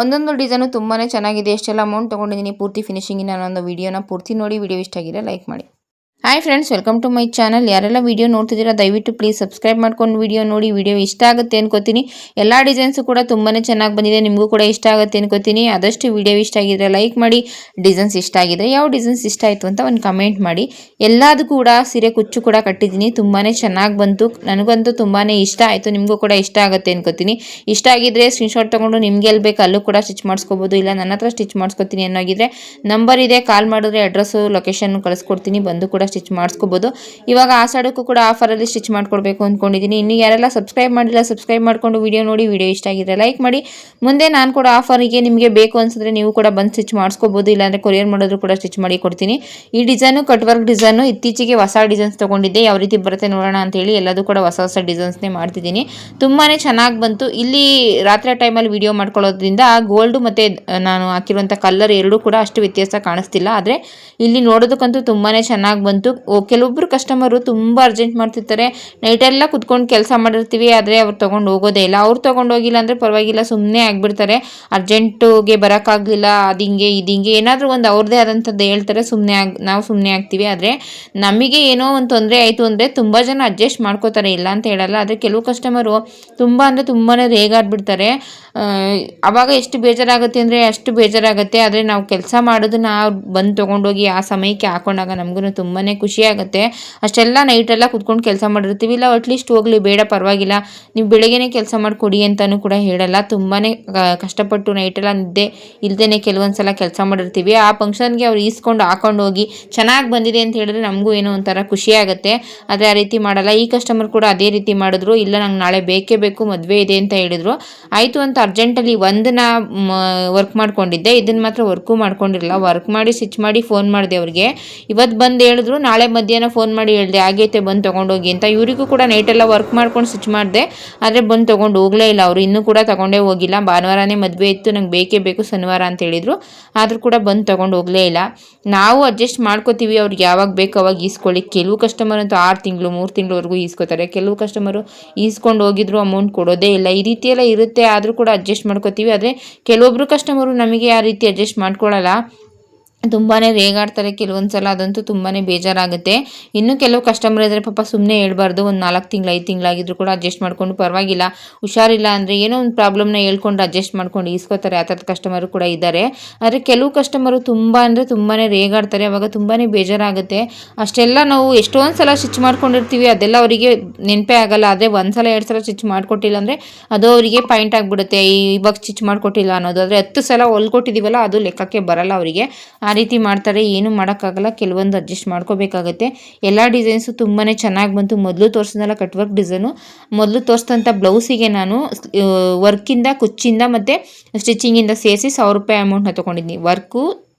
ಒಂದೊಂದು ಡಿಸೈನು ತುಂಬಾ ಚೆನ್ನಾಗಿದೆ. ಎಷ್ಟೆಲ್ಲ ಅಮೌಂಟ್ ತೊಗೊಂಡಿದ್ದೀನಿ ಪೂರ್ತಿ ಫಿನಿಶಿಂಗಿನ ಒಂದು ವಿಡಿಯೋನ ಪೂರ್ತಿ ನೋಡಿ. ವಿಡಿಯೋ ಇಷ್ಟ ಆಗಿದೆ ಲೈಕ್ ಮಾಡಿ. Hi friends, welcome to my channel. ಯಾರೆಲ್ಲ ವಿಡಿಯೋ ನೋಡ್ತಿದ್ದೀರಾ ದಯವಿಟ್ಟು ಪ್ಲೀಸ್ ಸಬ್ಸ್ಕ್ರೈಬ್ ಮಾಡ್ಕೊಂಡು ವಿಡಿಯೋ ನೋಡಿ. ವಿಡಿಯೋ ಇಷ್ಟ ಆಗುತ್ತೆ ಅನ್ಕೋತೀನಿ. ಎಲ್ಲ ಡಿಸೈನ್ಸು ಕೂಡ ತುಂಬಾ ಚೆನ್ನಾಗಿ ಬಂದಿದೆ. ನಿಮಗೂ ಕೂಡ ಇಷ್ಟ ಆಗುತ್ತೆ ಅನ್ಕೋತೀನಿ. ಆದಷ್ಟು ವಿಡಿಯೋ ಇಷ್ಟ ಆಗಿದ್ರೆ ಲೈಕ್ ಮಾಡಿ. ಡಿಸೈನ್ಸ್ ಇಷ್ಟ ಆಗಿದ್ರೆ ಯಾವ ಡಿಸೈನ್ಸ್ ಇಷ್ಟ ಆಯಿತು ಅಂತ ಒಂದು ಕಮೆಂಟ್ ಮಾಡಿ. ಎಲ್ಲದೂ ಕೂಡ ಸೀರೆ ಕುಚ್ಚು ಕೂಡ ಕಟ್ಟಿದ್ದೀನಿ. ತುಂಬಾ ಚೆನ್ನಾಗಿ ಬಂತು. ನನಗಂತೂ ತುಂಬಾ ಇಷ್ಟ ಆಯಿತು. ನಿಮಗೂ ಕೂಡ ಇಷ್ಟ ಆಗುತ್ತೆ ಅನ್ಕೋತೀನಿ. ಇಷ್ಟ ಆಗಿದ್ರೆ ಸ್ಕ್ರೀನ್ಶಾಟ್ ತೊಗೊಂಡು ನಿಮ್ಗೆ ಎಲ್ಲಿ ಬೇಕು ಅಲ್ಲೂ ಕೂಡ ಸ್ಟಿಚ್ ಮಾಡಿಸ್ಕೋಬೋದು. ಇಲ್ಲ ನನ್ನ ಹತ್ರ ಸ್ಟಿಚ್ ಮಾಡಿಸ್ಕೊತೀನಿ ಅನ್ನೋಗಿದ್ರೆ ನಂಬರ್ ಇದೆ, ಕಾಲ್ ಮಾಡಿದ್ರೆ ಅಡ್ರೆಸ್ಸು ಲೊಕೇಶನ್ ಕಳಿಸ್ಕೊಡ್ತೀನಿ, ಬಂದು ಕೂಡ ಸ್ಟಿಚ್ ಮಾಡಿಸ್ಕೋಬೋದು. ಇವಾಗ ಆಷಾಢಕ್ಕೂ ಕೂಡ ಆಫರಲ್ಲಿ ಸ್ಟಿಚ್ ಮಾಡ್ಕೊಡ್ಬೇಕು ಅಂದ್ಕೊಂಡಿದ್ದೀನಿ. ಇನ್ನು ಯಾರೆಲ್ಲ ಸಬ್ಸ್ಕ್ರೈಬ್ ಮಾಡಿಲ್ಲ ಸಬ್ಸ್ಕ್ರೈಬ್ ಮಾಡಿಕೊಂಡು ವಿಡಿಯೋ ನೋಡಿ. ವಿಡಿಯೋ ಇಷ್ಟ ಆಗಿದ್ರೆ ಲೈಕ್ ಮಾಡಿ. ಮುಂದೆ ನಾನು ಕೂಡ ಆಫರಿಗೆ ನಿಮಗೆ ಬೇಕು ಅನಿಸಿದ್ರೆ ನೀವು ಕೂಡ ಬಂದು ಸ್ಟಿಚ್ ಮಾಡಿಸ್ಕೋಬೋದು. ಇಲ್ಲಾಂದರೆ ಕೊರಿಯರ್ ಮಾಡೋದು ಕೂಡ ಸ್ಟಿಚ್ ಮಾಡಿ ಕೊಡ್ತೀನಿ. ಈ ಡಿಸೈನು ಕಟ್ ವರ್ಕ್ ಡಿಸೈನು ಇತ್ತೀಚೆಗೆ ಹೊಸ ಡಿಸೈನ್ಸ್ ತೊಗೊಂಡಿದ್ದೆ. ಯಾವ ರೀತಿ ಬರುತ್ತೆ ನೋಡೋಣ ಅಂತೇಳಿ ಎಲ್ಲದೂ ಕೂಡ ಹೊಸ ಹೊಸ ಡಿಸೈನ್ಸ್ನೇ ಮಾಡ್ತಿದ್ದೀನಿ. ತುಂಬಾ ಚೆನ್ನಾಗಿ ಬಂತು. ಇಲ್ಲಿ ರಾತ್ರಿ ಟೈಮಲ್ಲಿ ವಿಡಿಯೋ ಮಾಡ್ಕೊಳ್ಳೋದ್ರಿಂದ ಗೋಲ್ಡು ಮತ್ತು ನಾನು ಹಾಕಿರುವಂಥ ಕಲರ್ ಎರಡೂ ಕೂಡ ಅಷ್ಟು ವ್ಯತ್ಯಾಸ ಕಾಣಿಸ್ತಿಲ್ಲ. ಆದರೆ ಇಲ್ಲಿ ನೋಡೋದಕ್ಕಂತೂ ತುಂಬಾ ಚೆನ್ನಾಗಿ ಬಂತು. ಕೆಲವೊಬ್ಬರು ಕಸ್ಟಮರು ತುಂಬ ಅರ್ಜೆಂಟ್ ಮಾಡ್ತಿರ್ತಾರೆ. ನೈಟೆಲ್ಲ ಕುತ್ಕೊಂಡು ಕೆಲಸ ಮಾಡಿರ್ತೀವಿ, ಆದರೆ ಅವ್ರು ತೊಗೊಂಡು ಹೋಗೋದೇ ಇಲ್ಲ. ಅವ್ರು ತೊಗೊಂಡು ಹೋಗಿಲ್ಲ ಅಂದರೆ ಪರವಾಗಿಲ್ಲ, ಸುಮ್ಮನೆ ಆಗಿಬಿಡ್ತಾರೆ. ಅರ್ಜೆಂಟುಗೆ ಬರೋಕ್ಕಾಗಲಿಲ್ಲ, ಅದು ಹಿಂಗೆ ಇದು ಹಿಂಗೆ ಏನಾದರೂ ಒಂದು ಅವ್ರದ್ದೇ ಆದಂಥದ್ದು ಹೇಳ್ತಾರೆ. ನಾವು ಸುಮ್ಮನೆ ಆಗ್ತೀವಿ. ಆದರೆ ನಮಗೆ ಏನೋ ಒಂದು ತೊಂದರೆ ಆಯಿತು ಅಂದರೆ ತುಂಬ ಜನ ಅಡ್ಜಸ್ಟ್ ಮಾಡ್ಕೋತಾರೆ, ಇಲ್ಲ ಅಂತ ಹೇಳಲ್ಲ. ಆದರೆ ಕೆಲವು ಕಸ್ಟಮರು ತುಂಬ ಅಂದರೆ ತುಂಬಾ ರೇಗಾಡ್ಬಿಡ್ತಾರೆ. ಆವಾಗ ಎಷ್ಟು ಬೇಜಾರಾಗುತ್ತೆ ಅಂದರೆ ಅಷ್ಟು ಬೇಜಾರಾಗುತ್ತೆ. ಆದರೆ ನಾವು ಕೆಲಸ ಮಾಡೋದನ್ನ ಬಂದು ತೊಗೊಂಡೋಗಿ ಆ ಸಮಯಕ್ಕೆ ಹಾಕೊಂಡಾಗ ನಮಗೂ ತುಂಬಾ ಖುಷಿ ಆಗುತ್ತೆ. ಅಷ್ಟೆಲ್ಲ ನೈಟೆಲ್ಲ ಕುತ್ಕೊಂಡು ಕೆಲಸ ಮಾಡಿರ್ತೀವಿ. ಇಲ್ಲ ಅಟ್ಲೀಸ್ಟ್ ಹೋಗಲಿ ಬೇಡ ಪರವಾಗಿಲ್ಲ, ನೀವು ಬೆಳಗ್ಗೆನೇ ಕೆಲಸ ಮಾಡಿಕೊಡಿ ಅಂತಲೂ ಕೂಡ ಹೇಳಲ್ಲ. ತುಂಬಾ ಕಷ್ಟಪಟ್ಟು ನೈಟೆಲ್ಲ ನಿದ್ದೆ ಇಲ್ದೇ ಕೆಲವೊಂದು ಸಲ ಕೆಲಸ ಮಾಡಿರ್ತೀವಿ. ಆ ಫಂಕ್ಷನ್ಗೆ ಅವ್ರು ಈಸ್ಕೊಂಡು ಹಾಕೊಂಡು ಹೋಗಿ ಚೆನ್ನಾಗಿ ಬಂದಿದೆ ಅಂತ ಹೇಳಿದ್ರೆ ನಮಗೂ ಏನೋ ಒಂಥರ ಖುಷಿ ಆಗುತ್ತೆ. ಆದರೆ ಆ ರೀತಿ ಮಾಡಲ್ಲ. ಈ ಕಸ್ಟಮರ್ ಕೂಡ ಅದೇ ರೀತಿ ಮಾಡಿದ್ರು. ಇಲ್ಲ ನಂಗೆ ನಾಳೆ ಬೇಕೇ ಬೇಕು, ಮದುವೆ ಇದೆ ಅಂತ ಹೇಳಿದರು. ಆಯಿತು ಅಂತ ಅರ್ಜೆಂಟಲ್ಲಿ ಒಂದನ್ನ ವರ್ಕ್ ಮಾಡ್ಕೊಂಡಿದ್ದೆ, ಇದನ್ನು ಮಾತ್ರ ವರ್ಕು ಮಾಡ್ಕೊಂಡಿರಲಿಲ್ಲ. ವರ್ಕ್ ಮಾಡಿ ಸ್ಟಿಚ್ ಮಾಡಿ ಫೋನ್ ಮಾಡಿದೆ ಅವ್ರಿಗೆ. ಇವತ್ತು ಬಂದು ಹೇಳಿದ್ರು, ನಾಳೆ ಮಧ್ಯಾಹ್ನ ಫೋನ್ ಮಾಡಿ ಹೇಳಿದೆ ಆಗೈತೆ ಬಂದು ತೊಗೊಂಡೋಗಿ ಅಂತ. ಇವರಿಗೂ ಕೂಡ ನೈಟೆಲ್ಲ ವರ್ಕ್ ಮಾಡ್ಕೊಂಡು ಸ್ಟಿಚ್ ಮಾಡಿದೆ, ಆದರೆ ಬಂದು ತೊಗೊಂಡು ಹೋಗಲೇ ಇಲ್ಲ. ಅವರು ಇನ್ನೂ ಕೂಡ ತೊಗೊಂಡೇ ಹೋಗಿಲ್ಲ. ಭಾನುವಾರನೇ ಮದುವೆ ಇತ್ತು, ನಂಗೆ ಬೇಕೇ ಬೇಕು ಶನಿವಾರ ಅಂತ ಹೇಳಿದರು. ಆದರೂ ಕೂಡ ಬಂದು ತೊಗೊಂಡು ಹೋಗಲೇ ಇಲ್ಲ. ನಾವು ಅಡ್ಜಸ್ಟ್ ಮಾಡ್ಕೋತೀವಿ, ಅವ್ರಿಗೆ ಯಾವಾಗ ಬೇಕು ಅವಾಗ ಈಸ್ಕೊಳ್ಳಿ. ಕೆಲವು ಕಸ್ಟಮರ್ ಅಂತೂ 6 ತಿಂಗಳು 3 ತಿಂಗಳವರೆಗೂ ಈಸ್ಕೊತಾರೆ. ಕೆಲವು ಕಸ್ಟಮರು ಈಸ್ಕೊಂಡು ಹೋಗಿದ್ರು ಅಮೌಂಟ್ ಕೊಡೋದೇ ಇಲ್ಲ. ಈ ರೀತಿ ಎಲ್ಲ ಇರುತ್ತೆ. ಆದರೂ ಕೂಡ ಅಡ್ಜಸ್ಟ್ ಮಾಡ್ಕೋತೀವಿ. ಆದರೆ ಕೆಲವೊಬ್ಬರು ಕಸ್ಟಮರು ನಮಗೆ ಆ ರೀತಿ ಅಡ್ಜಸ್ಟ್ ಮಾಡ್ಕೊಳ್ಳಲ್ಲ, ತುಂಬಾ ರೇಗಾಡ್ತಾರೆ ಕೆಲವೊಂದು ಸಲ. ಅದಂತೂ ತುಂಬಾ ಬೇಜಾರಾಗುತ್ತೆ. ಇನ್ನೂ ಕೆಲವು ಕಸ್ಟಮರ್ ಇದ್ದರೆ ಪಾಪ ಸುಮ್ಮನೆ ಹೇಳ್ಬಾರ್ದು. ಒಂದು 4 ತಿಂಗಳು 5 ತಿಂಗಳಾಗಿದ್ರು ಕೂಡ ಅಡ್ಜಸ್ಟ್ ಮಾಡ್ಕೊಂಡು ಪರವಾಗಿಲ್ಲ, ಹುಷಾರಿಲ್ಲ ಅಂದರೆ ಏನೋ ಒಂದು ಪ್ರಾಬ್ಲಮ್ನ ಹೇಳ್ಕೊಂಡು ಅಡ್ಜಸ್ಟ್ ಮಾಡ್ಕೊಂಡು ಈಸ್ಕೋತಾರೆ. ಆ ಥರದ ಕಸ್ಟಮರು ಕೂಡ ಇದ್ದಾರೆ. ಆದರೆ ಕೆಲವು ಕಸ್ಟಮರು ತುಂಬ ಅಂದರೆ ತುಂಬಾ ರೇಗಾಡ್ತಾರೆ. ಅವಾಗ ತುಂಬಾ ಬೇಜಾರಾಗುತ್ತೆ. ಅಷ್ಟೆಲ್ಲ ನಾವು ಎಷ್ಟೊಂದು ಸಲ ಸ್ಟಿಚ್ ಮಾಡ್ಕೊಂಡಿರ್ತೀವಿ, ಅದೆಲ್ಲ ಅವರಿಗೆ ನೆನಪೇ ಆಗಲ್ಲ. ಆದರೆ ಒಂದು ಸಲ 2 ಸಲ ಸ್ಟಿಚ್ ಮಾಡಿಕೊಟ್ಟಿಲ್ಲ ಅಂದರೆ ಅದು ಅವರಿಗೆ ಪಾಯಿಂಟ್ ಆಗಿಬಿಡುತ್ತೆ, ಇವಾಗ ಸ್ಟಿಚ್ ಮಾಡಿಕೊಟ್ಟಿಲ್ಲ ಅನ್ನೋದು. ಆದರೆ 10 ಸಲ ಹೊಲ್ಕೊಟ್ಟಿದ್ದೀವಲ್ಲ ಅದು ಲೆಕ್ಕಕ್ಕೆ ಬರಲ್ಲ ಅವರಿಗೆ. ಆ ರೀತಿ ಮಾಡ್ತಾರೆ. ಏನು ಮಾಡೋಕ್ಕಾಗಲ್ಲ, ಕೆಲವೊಂದು ಅಡ್ಜಸ್ಟ್ ಮಾಡ್ಕೋಬೇಕಾಗತ್ತೆ. ಎಲ್ಲ ಡಿಸೈನ್ಸು ತುಂಬಾ ಚೆನ್ನಾಗಿ ಬಂತು. ಮೊದಲು ತೋರಿಸಿದ್ನಲ್ಲ ಕಟ್ ವರ್ಕ್ ಡಿಸೈನು, ಮೊದಲು ತೋರಿಸಿದಂಥ ಬ್ಲೌಸಿಗೆ ನಾನು ವರ್ಕಿಂದ ಕುಚ್ಚಿಂದ ಮತ್ತು ಸ್ಟಿಚಿಂಗಿಂದ ಸೇರಿಸಿ 1000 ರೂಪಾಯಿ ಅಮೌಂಟ್ನ ತೊಗೊಂಡಿದ್ದೀನಿ. ವರ್ಕು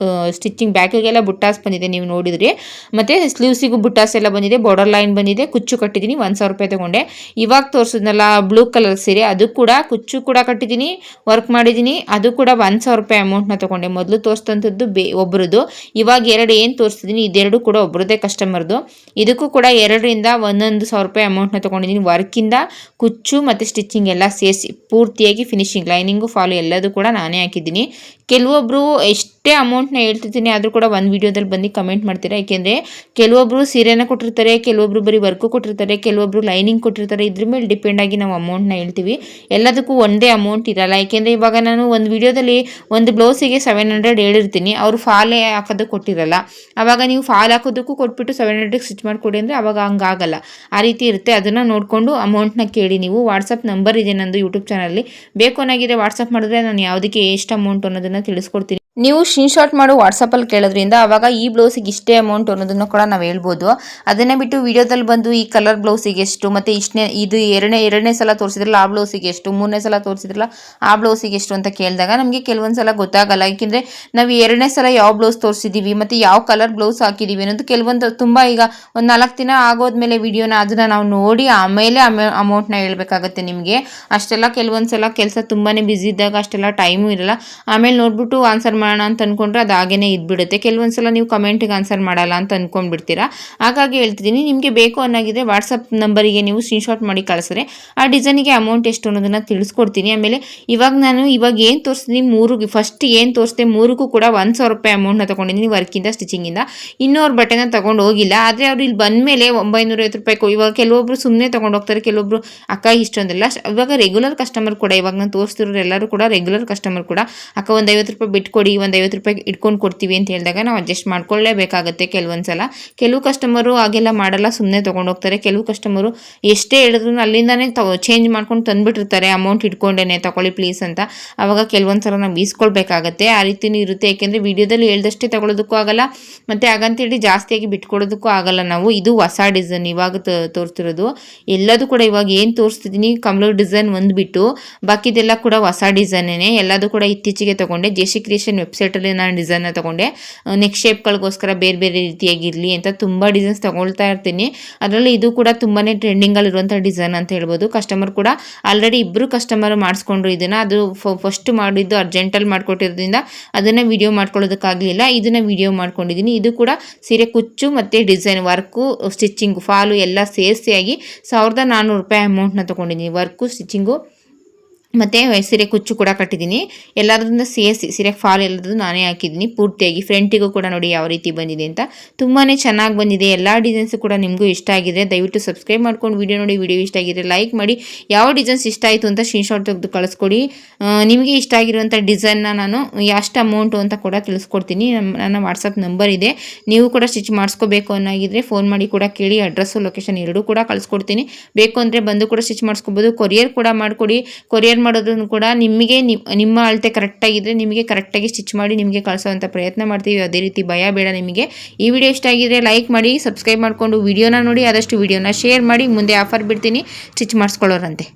ಸ್ಟಿಚಿಂಗ್ ಬ್ಯಾಕಿಗೆಲ್ಲ ಬುಟ್ಟಾಸ್ ಬಂದಿದೆ ನೀವು ನೋಡಿದ್ರಿ, ಮತ್ತು ಸ್ಲೀವ್ಸಿಗೂ ಬುಟ್ಟಾಸ್ ಎಲ್ಲ ಬಂದಿದೆ, ಬಾರ್ಡರ್ ಲೈನ್ ಬಂದಿದೆ, ಕುಚ್ಚು ಕಟ್ಟಿದ್ದೀನಿ. 1000 ರೂಪಾಯಿ ತೊಗೊಂಡೆ. ಇವಾಗ ತೋರಿಸಿದ್ನಲ್ಲ ಬ್ಲೂ ಕಲರ್ ಸೀರೆ, ಅದು ಕೂಡ ಕುಚ್ಚು ಕೂಡ ಕಟ್ಟಿದ್ದೀನಿ, ವರ್ಕ್ ಮಾಡಿದ್ದೀನಿ. ಅದು ಕೂಡ 1000 ರೂಪಾಯಿ ಅಮೌಂಟ್ನ ತೊಗೊಂಡೆ. ಮೊದಲು ತೋರಿಸಿದಂಥದ್ದು ಒಬ್ರದ್ದು, ಇವಾಗ 2 ಏನು ತೋರಿಸ್ತಿದ್ದೀನಿ ಇದೆರಡು ಕೂಡ ಒಬ್ರದ್ದೇ ಕಸ್ಟಮರ್ದು. ಇದಕ್ಕೂ ಕೂಡ 2ರಿಂದ 1,1000 ರೂಪಾಯಿ ಅಮೌಂಟ್ನ ತೊಗೊಂಡಿದ್ದೀನಿ. ವರ್ಕಿಂದ ಕುಚ್ಚು ಮತ್ತು ಸ್ಟಿಚಿಂಗ್ ಎಲ್ಲ ಸೇರಿಸಿ ಪೂರ್ತಿಯಾಗಿ ಫಿನಿಶಿಂಗ್ ಲೈನಿಂಗು ಫಾಲು ಎಲ್ಲದೂ ಕೂಡ ನಾನೇ ಹಾಕಿದ್ದೀನಿ. ಕೆಲವೊಬ್ಬರು ಎಷ್ಟೇ ಅಮೌಂಟ್ನ ಹೇಳ್ತಿರ್ತೀನಿ ಆದರೂ ಕೂಡ ಒಂದು ವೀಡಿಯೋದಲ್ಲಿ ಬಂದು ಕಮೆಂಟ್ ಮಾಡ್ತೀರಾ. ಏಕೆಂದರೆ ಕೆಲವೊಬ್ಬರು ಸೀರೆನ ಕೊಟ್ಟಿರ್ತಾರೆ, ಕೆಲವೊಬ್ಬರು ಬರೀ ವರ್ಕು ಕೊಟ್ಟಿರ್ತಾರೆ, ಕೆಲವೊಬ್ಬರು ಲೈನಿಂಗ್ ಕೊಟ್ಟಿರ್ತಾರೆ. ಇದ್ರ ಮೇಲೆ ಡಿಪೆಂಡ್ ಆಗಿ ನಾವು ಅಮೌಂಟ್ನ ಹೇಳ್ತೀವಿ. ಎಲ್ಲದಕ್ಕೂ ಒಂದೇ ಅಮೌಂಟ್ ಇರಲ್ಲ. ಏಕೆಂದರೆ ಇವಾಗ ನಾನು ಒಂದು ವೀಡಿಯೋದಲ್ಲಿ ಒಂದು ಬ್ಲೌಸಿಗೆ 700 ಹೇಳಿರ್ತೀನಿ, ಅವರು ಫಾಲೇ ಹಾಕೋದಕ್ಕೆ ಕೊಟ್ಟಿರಲ್ಲ. ಆವಾಗ ನೀವು ಫಾಲ್ ಹಾಕೋದಕ್ಕೂ ಕೊಟ್ಬಿಟ್ಟು 700ಗೆ ಸ್ಟಿಚ್ ಮಾಡಿಕೊಡಿ ಅಂದರೆ ಆವಾಗ ಹಂಗಾಗಲ್ಲ. ಆ ರೀತಿ ಇರುತ್ತೆ. ಅದನ್ನು ನೋಡಿಕೊಂಡು ಅಮೌಂಟ್ನ ಕೇಳಿ. ನೀವು ವಾಟ್ಸಪ್ ನಂಬರ್ ಇದೆ ನಂದು ಯೂಟ್ಯೂಬ್ ಚಾನಲಲ್ಲಿ, ಬೇಕು ಅನ್ನೋಗಿದೆ ವಾಟ್ಸಪ್ ಮಾಡಿದ್ರೆ ನಾನು ಯಾವುದಕ್ಕೆ ಎಷ್ಟು ಅಮೌಂಟ್ ಅನ್ನೋದನ್ನು ತಿಳಿಸ್ಕೊಡ್ತೀನಿ. ನೀವು ಸ್ಕ್ರೀನ್ಶಾಟ್ ಮಾಡು ವಾಟ್ಸಪ್ಪಲ್ಲಿ ಕೇಳೋದ್ರಿಂದ ಆವಾಗ ಈ ಬ್ಲೌಸಿಗೆ ಇಷ್ಟೇ ಅಮೌಂಟ್ ಅನ್ನೋದನ್ನು ಕೂಡ ನಾವು ಹೇಳ್ಬೋದು. ಅದನ್ನೇ ಬಿಟ್ಟು ವಿಡಿಯೋದಲ್ಲಿ ಬಂದು ಈ ಕಲರ್ ಬ್ಲೌಸಿಗೆ ಎಷ್ಟು, ಮತ್ತು ಇದು ಎರಡನೇ ಸಲ ತೋರಿಸಿದ್ರಲ್ಲ ಆ ಬ್ಲೌಸಿಗೆ ಎಷ್ಟು, 3ನೇ ಸಲ ತೋರಿಸಿದ್ರಲ್ಲ ಆ ಬ್ಲೌಸಿಗೆ ಎಷ್ಟು ಅಂತ ಕೇಳಿದಾಗ ನಮಗೆ ಕೆಲವೊಂದು ಸಲ ಗೊತ್ತಾಗಲ್ಲ. ಏಕೆಂದರೆ ನಾವು 2ನೇ ಸಲ ಯಾವ ಬ್ಲೌಸ್ ತೋರಿಸಿದ್ದೀವಿ ಮತ್ತು ಯಾವ ಕಲರ್ ಬ್ಲೌಸ್ ಹಾಕಿದ್ದೀವಿ ಅನ್ನೋದು ಕೆಲವೊಂದು ತುಂಬ ಈಗ ಒಂದು 4 ದಿನ ಆಗೋದ್ಮೇಲೆ ವಿಡಿಯೋನ ಅದನ್ನು ನಾವು ನೋಡಿ ಆಮೇಲೆ ಅಮೌಂಟ್ನ ಹೇಳ್ಬೇಕಾಗತ್ತೆ ನಿಮಗೆ. ಅಷ್ಟೆಲ್ಲ ಕೆಲವೊಂದು ಸಲ ಕೆಲಸ ತುಂಬಾ ಬ್ಯುಸಿ ಇದ್ದಾಗ ಅಷ್ಟೆಲ್ಲ ಟೈಮು ಇರಲ್ಲ. ಆಮೇಲೆ ನೋಡ್ಬಿಟ್ಟು ಆನ್ಸರ್ ಮಾಡೋಣ ಅಂತ ಅಂದ್ಕೊಂಡ್ರೆ ಅದು ಹಾಗೇ ಇದ್ಬಿಡುತ್ತೆ. ಕೆಲವೊಂದು ಸಲ ನೀವು ಕಮೆಂಟಿಗೆ ಆನ್ಸರ್ ಮಾಡಲ್ಲ ಅಂತ ಅಂದ್ಕೊಂಡ್ಬಿಡ್ತೀರಾ. ಹಾಗಾಗಿ ಹೇಳ್ತಿದ್ದೀನಿ, ನಿಮಗೆ ಬೇಕು ಅನ್ನೋಗಿದ್ರೆ ವಾಟ್ಸಪ್ ನಂಬರಿಗೆ ನೀವು ಸ್ಕ್ರೀನ್ಶಾಟ್ ಮಾಡಿ ಕಳಿಸಿದ್ರೆ ಆ ಡಿಸೈನಿಗೆ ಅಮೌಂಟ್ ಎಷ್ಟು ಅನ್ನೋದನ್ನು ತಿಳಿಸ್ಕೊಡ್ತೀನಿ. ಆಮೇಲೆ ಇವಾಗ ಏನು ತೋರಿಸ್ತೀನಿ, ಫಸ್ಟ್ ಏನು ತೋರಿಸ್ದೆ ಮೂರಕ್ಕೂ ಕೂಡ 1,000 ರೂಪಾಯಿ ಅಮೌಂಟ್ನ ತೊಗೊಂಡಿದ್ದೀನಿ ವರ್ಕಿಂದ, ಸ್ಟಿಚಿಂಗಿಂದ. ಇನ್ನೂ ಅವ್ರ ಬಟ್ಟೆನ ತೊಗೊಂಡು ಹೋಗಿಲ್ಲ. ಆದರೆ ಅವ್ರು ಇಲ್ಲಿ ಬಂದ ಮೇಲೆ 950 ರೂಪಾಯಿ. ಇವಾಗ ಕೆಲವೊಬ್ರು ಸುಮ್ಮನೆ ತೊಗೊಂಡು ಹೋಗ್ತಾರೆ, ಕೆಲವೊಬ್ರು ಅಕ್ಕ ಇಷ್ಟೊಂದಿಲ್ಲ. ಇವಾಗ ರೆಗ್ಯುಲರ್ ಕಸ್ಟಮರ್ ಕೂಡ, ಇವಾಗ ನಾನು ತೋರಿಸ್ತಿರೋರು ಎಲ್ಲರೂ ಕೂಡ ರೆಗ್ಯುಲರ್ ಕಸ್ಟಮರ್ ಕೂಡ, ಅಕ್ಕ ಒಂದು 50 ರೂಪಾಯಿ ಬಿಟ್ಕೊಡಿ, ಒಂದು 50 ರೂಪಾಯಿ ಇಟ್ಕೊಂಡು ಕೊಡ್ತೀವಿ ಅಂತ ಹೇಳಿದಾಗ ನಾವು ಅಡ್ಜಸ್ಟ್ ಮಾಡ್ಕೊಳ್ಳೇಬೇಕಾಗತ್ತೆ. ಕೆಲವೊಂದು ಸಲ ಕೆಲವು ಕಸ್ಟಮರು ಹಾಗೆಲ್ಲ ಮಾಡಲ್ಲ, ಸುಮ್ಮನೆ ತೊಗೊಂಡು ಹೋಗ್ತಾರೆ. ಕೆಲವು ಕಸ್ಟಮರು ಎಷ್ಟೇ ಹೇಳಿದ್ರು ಅಲ್ಲಿಂದಾನೇ ಚೇಂಜ್ ಮಾಡ್ಕೊಂಡು ತಂದುಬಿಟ್ಟಿರ್ತಾರೆ, ಅಮೌಂಟ್ ಇಟ್ಕೊಂಡೇನೆ ತಗೊಳ್ಳಿ ಪ್ಲೀಸ್ ಅಂತ. ಆವಾಗ ಕೆಲವೊಂದು ಸಲ ನಾವು ಈಸ್ಕೊಳ್ಬೇಕಾಗತ್ತೆ. ಆ ರೀತಿಯೂ ಇರುತ್ತೆ. ಯಾಕೆಂದರೆ ವಿಡಿಯೋದಲ್ಲಿ ಹೇಳ್ದಷ್ಟೇ ತಗೊಳ್ಳೋದಕ್ಕೂ ಆಗಲ್ಲ, ಮತ್ತು ಹಾಗಂತೇಳಿ ಜಾಸ್ತಿಯಾಗಿ ಬಿಟ್ಕೊಡೋದಕ್ಕೂ ಆಗಲ್ಲ ನಾವು. ಇದು ಹೊಸ ಡಿಸೈನ್ ಇವಾಗ ತೋರಿಸ್ತಿರೋದು. ಎಲ್ಲದೂ ಕೂಡ ಇವಾಗ ಏನು ತೋರಿಸ್ತಿದ್ದೀನಿ ಕಮಲ ಡಿಸೈನ್ ಒಂದ್ಬಿಟ್ಟು ಬಾಕಿದೆಲ್ಲ ಕೂಡ ಹೊಸ ಡಿಸೈನೇ. ಎಲ್ಲದೂ ಕೂಡ ಇತ್ತೀಚೆಗೆ ತೊಗೊಂಡೆ. ಜೆಸಿ ಕ್ರಿಯೇಷನ್ ವೆಬ್ಸೈಟಲ್ಲಿ ನಾನು ಡಿಸೈನ್ನ ತೊಗೊಂಡೆ. ನೆಕ್ಸ್ಟ್ ಶೇಪ್ಗಳಿಗೋಸ್ಕರ ಬೇರೆ ಬೇರೆ ರೀತಿಯಾಗಿರಲಿ ಅಂತ ತುಂಬ ಡಿಸೈನ್ಸ್ ತೊಗೊಳ್ತಾ ಇರ್ತೀನಿ. ಅದರಲ್ಲಿ ಇದು ಕೂಡ ತುಂಬಾ ಟ್ರೆಂಡಿಂಗಲ್ಲಿರುವಂಥ ಡಿಸೈನ್ ಅಂತ ಹೇಳ್ಬೋದು. ಕಸ್ಟಮರ್ ಕೂಡ ಆಲ್ರೆಡಿ ಇಬ್ಬರು ಕಸ್ಟಮರ್ ಮಾಡಿಸ್ಕೊಂಡ್ರು ಇದನ್ನು. ಅದು ಫಸ್ಟ್ ಮಾಡಿದ್ದು ಅರ್ಜೆಂಟಲ್ಲಿ ಮಾಡಿಕೊಟ್ಟಿರೋದ್ರಿಂದ ಅದನ್ನು ವಿಡಿಯೋ ಮಾಡ್ಕೊಳ್ಳೋದಕ್ಕಾಗಲಿಲ್ಲ. ಇದನ್ನು ವಿಡಿಯೋ ಮಾಡ್ಕೊಂಡಿದ್ದೀನಿ. ಇದು ಕೂಡ ಸೀರೆ ಕುಚ್ಚು ಮತ್ತು ಡಿಸೈನ್ ವರ್ಕು, ಸ್ಟಿಚಿಂಗು, ಫಾಲು ಎಲ್ಲ ಸೇರಿಸಿಯಾಗಿ 1,400 ರೂಪಾಯಿ ಅಮೌಂಟ್ನ ತೊಗೊಂಡಿದ್ದೀನಿ. ವರ್ಕು, ಸ್ಟಿಚಿಂಗು ಮತ್ತು ಸೀರೆ ಕುಚ್ಚು ಕೂಡ ಕಟ್ಟಿದ್ದೀನಿ. ಎಲ್ಲದರಿಂದ ಸೇರಿಸಿ ಸೀರೆಗೆ ಫಾಲ್ ಎಲ್ಲದೂ ನಾನೇ ಹಾಕಿದ್ದೀನಿ ಪೂರ್ತಿಯಾಗಿ. ಫ್ರಂಟಿಗೂ ಕೂಡ ನೋಡಿ ಯಾವ ರೀತಿ ಬಂದಿದೆ ಅಂತ. ತುಂಬಾ ಚೆನ್ನಾಗಿ ಬಂದಿದೆ. ಎಲ್ಲ ಡಿಸೈನ್ಸು ಕೂಡ ನಿಮಗೂ ಇಷ್ಟ ಆಗಿದೆ. ದಯವಿಟ್ಟು ಸಬ್ಸ್ಕ್ರೈಬ್ ಮಾಡ್ಕೊಂಡು ವಿಡಿಯೋ ನೋಡಿ. ವಿಡಿಯೋ ಇಷ್ಟ ಆಗಿದ್ರೆ ಲೈಕ್ ಮಾಡಿ. ಯಾವ ಡಿಸೈನ್ಸ್ ಇಷ್ಟ ಆಯಿತು ಅಂತ ಸ್ಕ್ರೀನ್ಶಾಟ್ ತೆಗೆದು ಕಳಿಸ್ಕೊಡಿ. ನಿಮಗೆ ಇಷ್ಟ ಆಗಿರುವಂಥ ಡಿಸೈನ್ನ ನಾನು ಎಷ್ಟು ಅಮೌಂಟು ಅಂತ ಕೂಡ ತಿಳಿಸ್ಕೊಡ್ತೀನಿ. ನನ್ನ ವಾಟ್ಸಪ್ ನಂಬರ್ ಇದೆ. ನೀವು ಕೂಡ ಸ್ಟಿಚ್ ಮಾಡಿಸ್ಕೋಬೇಕು ಅನ್ನೋಗಿದ್ರೆ ಫೋನ್ ಮಾಡಿ ಕೂಡ ಕೇಳಿ. ಅಡ್ರೆಸ್ಸು ಲೊಕೇಶನ್ ಎರಡೂ ಕೂಡ ಕಳಿಸ್ಕೊಡ್ತೀನಿ. ಬೇಕು ಅಂದರೆ ಬಂದು ಕೂಡ ಸ್ಟಿಚ್ ಮಾಡಿಸ್ಕೋಬೋದು. ಕೊರಿಯರ್ ಕೂಡ ಮಾಡಿಕೊಡಿ. ಕೊರಿಯರ್ ಮಾಡೋದನ್ನು ಕೂಡ ನಿಮಗೆ ನಿಮ್ಮ ಅಳತೆ ಕರೆಕ್ಟಾಗಿದ್ದರೆ ನಿಮಗೆ ಕರೆಕ್ಟಾಗಿ ಸ್ಟಿಚ್ ಮಾಡಿ ನಿಮಗೆ ಕಳಿಸೋವಂಥ ಪ್ರಯತ್ನ ಮಾಡ್ತೀವಿ. ಅದೇ ರೀತಿ ಭಯ ಬೇಡ ನಿಮಗೆ. ಈ ವಿಡಿಯೋ ಇಷ್ಟ ಆಗಿದ್ರೆ ಲೈಕ್ ಮಾಡಿ, ಸಬ್ಸ್ಕ್ರೈಬ್ ಮಾಡಿಕೊಂಡು ವಿಡಿಯೋನ ನೋಡಿ. ಆದಷ್ಟು ವಿಡಿಯೋನ ಶೇರ್ ಮಾಡಿ. ಮುಂದೆ ಆಫರ್ ಬಿಡ್ತೀನಿ, ಸ್ಟಿಚ್ ಮಾಡಿಸ್ಕೊಳ್ಳೋರಂತೆ.